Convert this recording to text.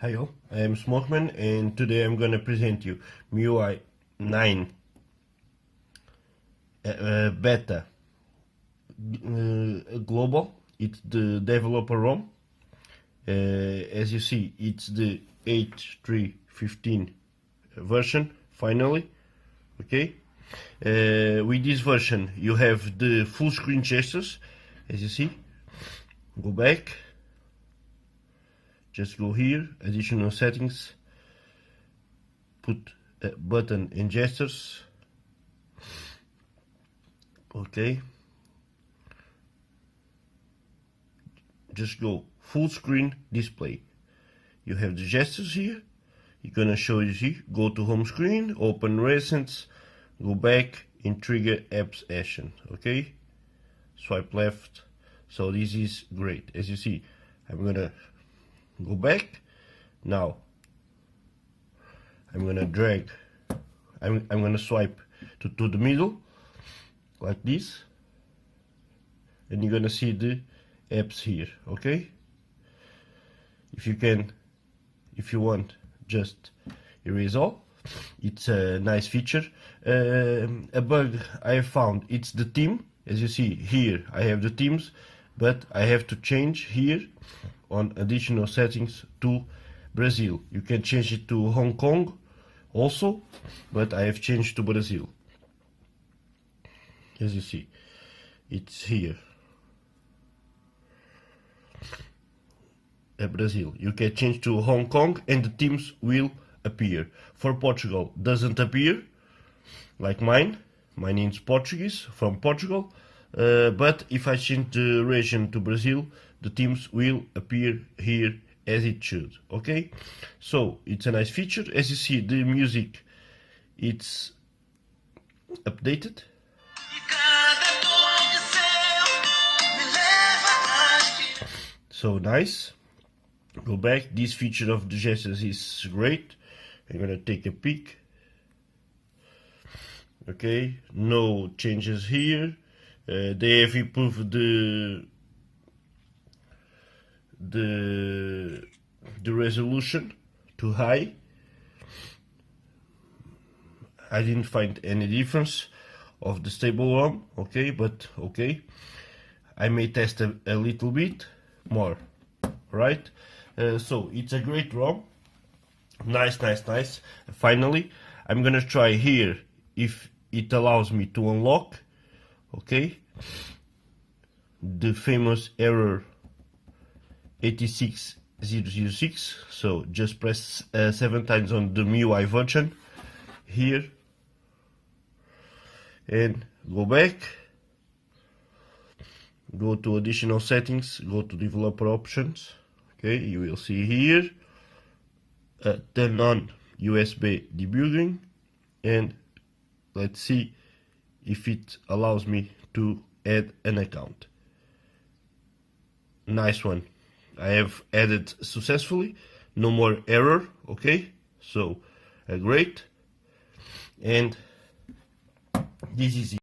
Hi all, I am Smokeman and today I'm gonna present you Miui 9 beta global. It's the developer ROM. As you see, it's the H315 version finally. Okay, with this version you have the full screen gestures. As you see, go back. Just go here, additional settings, put a button and gestures. Okay. Just go full screen display. You have the gestures here. You're gonna show you here. Go to home screen, open recents, go back and trigger apps action. Okay. Swipe left. So this is great. As you see, I'm gonna go back. Now I'm gonna drag, I'm gonna swipe to the middle like this, and you're gonna see the apps here. Okay, if you want, just erase all. It's a nice feature. A bug I found, it's the theme. As you see here, I have the themes, but I have to change here on additional settings to Brazil. You can change it to Hong Kong also, but I have changed to Brazil. As you see, it's here. Brazil. You can change to Hong Kong and the themes will appear. For Portugal, doesn't appear like mine. Mine is Portuguese, from Portugal. But if I change the region to Brazil, the themes will appear here as it should. Okay, so it's a nice feature. As you see, the music, it's updated. So nice. Go back. This feature of the gestures is great. I'm gonna take a peek. Okay, no changes here. They have improved the resolution to high. I didn't find any difference of the stable ROM. Okay, but okay, I may test a little bit more, right? So it's a great ROM. Nice. Finally, I'm gonna try here if it allows me to unlock. Okay, the famous error 86006. So just press 7 times on the Miui version here and go back. Go to additional settings, go to developer options. Okay, you will see here turn on USB debugging, and let's see if it allows me to add an account. Nice one. I have added successfully. No more error. Okay, so great. And this is it.